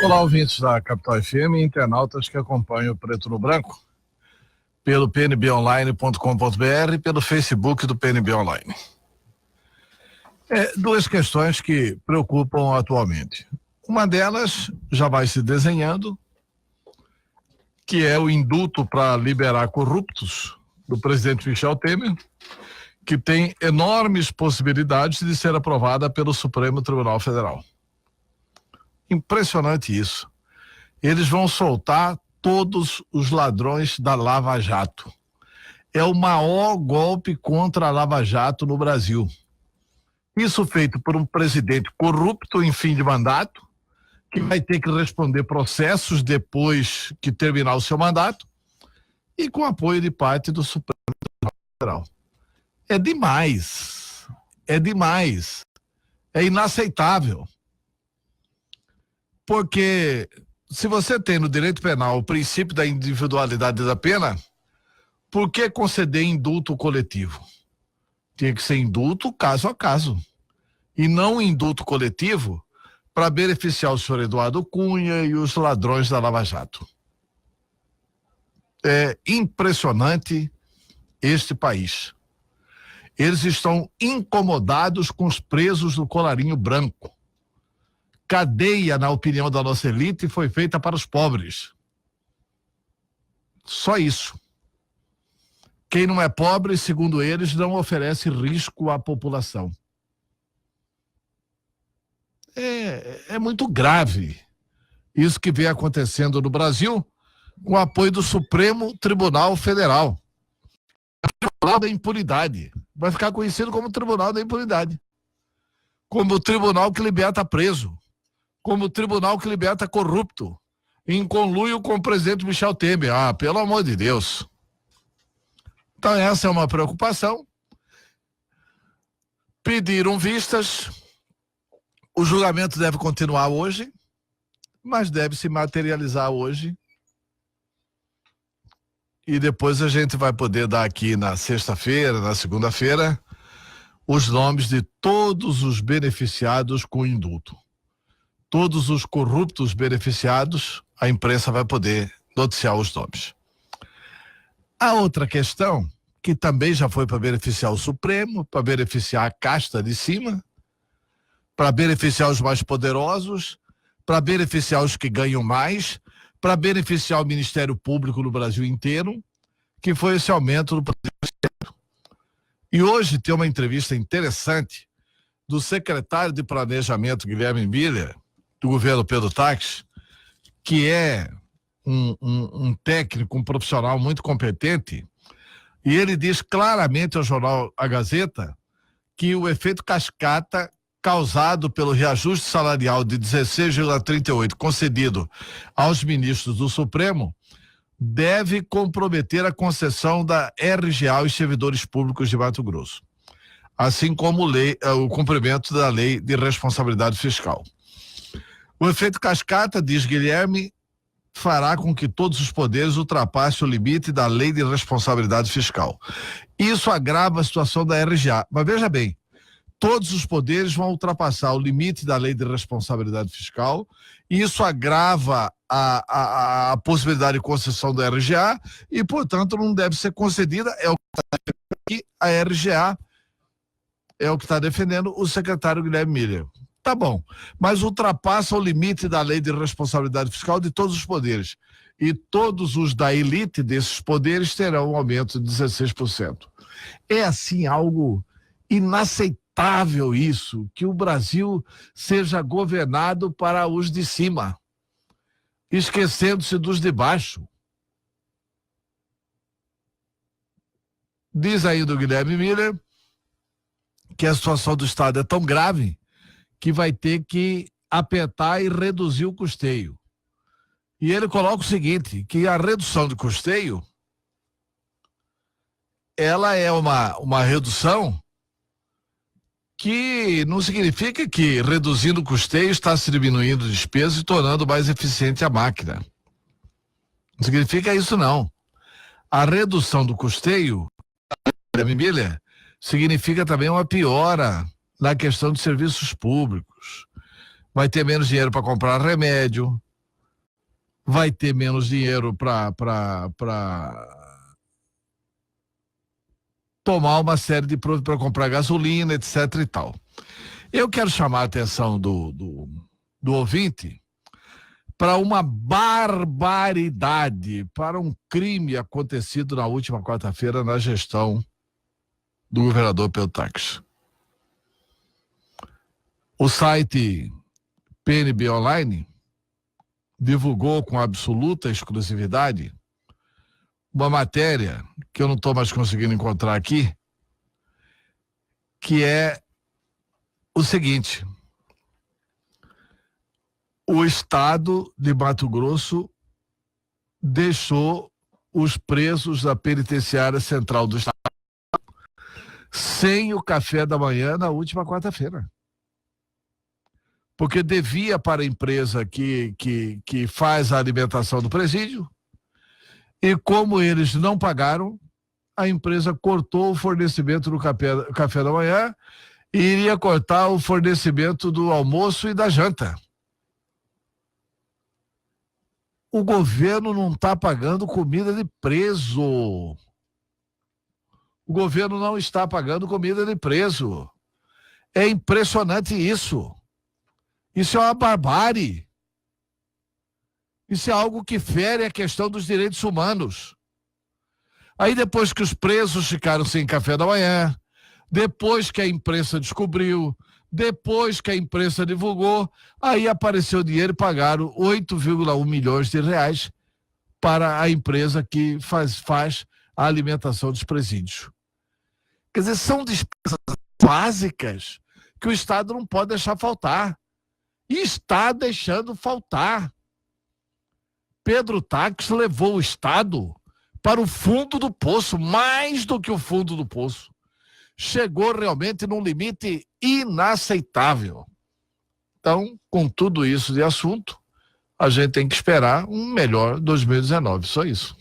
Olá, ouvintes da Capital FM e internautas que acompanham o Preto no Branco pelo pnbonline.com.br e pelo Facebook do PNB Online. Duas questões que preocupam atualmente. Uma delas já vai se desenhando, que é o indulto para liberar corruptos do presidente Michel Temer, que tem enormes possibilidades de ser aprovada pelo Supremo Tribunal Federal. Impressionante isso. Eles vão soltar todos os ladrões da Lava Jato. É o maior golpe contra a Lava Jato no Brasil. Isso feito por um presidente corrupto em fim de mandato, que vai ter que responder processos depois que terminar o seu mandato, e com apoio de parte do Supremo Tribunal Federal. É demais. É demais. É inaceitável. Porque se você tem no direito penal o princípio da individualidade da pena, por que conceder indulto coletivo? Tinha que ser indulto caso a caso. E não indulto coletivo para beneficiar o senhor Eduardo Cunha e os ladrões da Lava Jato. É impressionante este país. Eles estão incomodados com os presos do colarinho branco. Cadeia, na opinião da nossa elite, foi feita para os pobres. Só isso. Quem não é pobre, segundo eles, não oferece risco à população. É muito grave isso que vem acontecendo no Brasil com o apoio do Supremo Tribunal Federal. O Tribunal da Impunidade. Vai ficar conhecido como Tribunal da Impunidade. Como o tribunal que liberta preso. Como o tribunal que liberta corrupto, em conluio com o presidente Michel Temer. Ah, pelo amor de Deus. Então essa é uma preocupação. Pediram vistas. O julgamento deve continuar hoje, mas deve se materializar hoje. E depois a gente vai poder dar aqui na sexta-feira, na segunda-feira, os nomes de todos os beneficiados com o indulto. Todos os corruptos beneficiados, a imprensa vai poder noticiar os nomes. A outra questão, que também já foi para beneficiar o Supremo, para beneficiar a casta de cima, para beneficiar os mais poderosos, para beneficiar os que ganham mais, para beneficiar o Ministério Público no Brasil inteiro, que foi esse aumento do poder judiciário. E hoje tem uma entrevista interessante do secretário de Planejamento, Guilherme Miller, do governo Pedro Táxi, que é um técnico, um profissional muito competente, e ele diz claramente ao jornal A Gazeta que o efeito cascata causado pelo reajuste salarial de 16,38 concedido aos ministros do Supremo deve comprometer a concessão da RGA aos servidores públicos de Mato Grosso, assim como o cumprimento da lei de responsabilidade fiscal. O efeito cascata, diz Guilherme, fará com que todos os poderes ultrapassem o limite da lei de responsabilidade fiscal. Isso agrava a situação da RGA. Mas veja bem, todos os poderes vão ultrapassar o limite da lei de responsabilidade fiscal, e isso agrava a possibilidade de concessão da RGA e, portanto, não deve ser concedida. É o que está defendendo aqui a RGA, é o que está defendendo o secretário Guilherme Miller. Tá bom, mas ultrapassa o limite da lei de responsabilidade fiscal de todos os poderes. E todos os da elite desses poderes terão um aumento de 16%. É assim algo inaceitável isso, que o Brasil seja governado para os de cima, esquecendo-se dos de baixo. Diz ainda o Guilherme Miller que a situação do Estado é tão grave que vai ter que apertar e reduzir o custeio. E ele coloca o seguinte, que a redução do custeio, ela é uma redução que não significa que reduzindo o custeio está se diminuindo despesas e tornando mais eficiente a máquina. Não significa isso, não. A redução do custeio, Miller, significa também uma piora na questão de serviços públicos. Vai ter menos dinheiro para comprar remédio, vai ter menos dinheiro para tomar uma série de produtos, para comprar gasolina, etc e tal. Eu quero chamar a atenção do ouvinte para uma barbaridade, para um crime acontecido na última quarta-feira na gestão do governador Pedro Táxi. O site PNB Online divulgou com absoluta exclusividade uma matéria que eu não estou mais conseguindo encontrar aqui, que é o seguinte: o estado de Mato Grosso deixou os presos da penitenciária central do estado sem o café da manhã na última quarta-feira. Porque devia para a empresa que faz a alimentação do presídio, e como eles não pagaram, a empresa cortou o fornecimento do café da manhã e iria cortar o fornecimento do almoço e da janta. O governo não está pagando comida de preso. O governo não está pagando comida de preso. É impressionante isso. Isso é uma barbárie. Isso é algo que fere a questão dos direitos humanos. Aí depois que os presos ficaram sem café da manhã, depois que a imprensa descobriu, depois que a imprensa divulgou, aí apareceu dinheiro e pagaram 8,1 milhões de reais para a empresa que faz a alimentação dos presídios. Quer dizer, são despesas básicas que o Estado não pode deixar faltar. E está deixando faltar. Pedro Táxi levou o Estado para o fundo do poço, mais do que o fundo do poço. Chegou realmente num limite inaceitável. Então, com tudo isso de assunto, a gente tem que esperar um melhor 2019, só isso.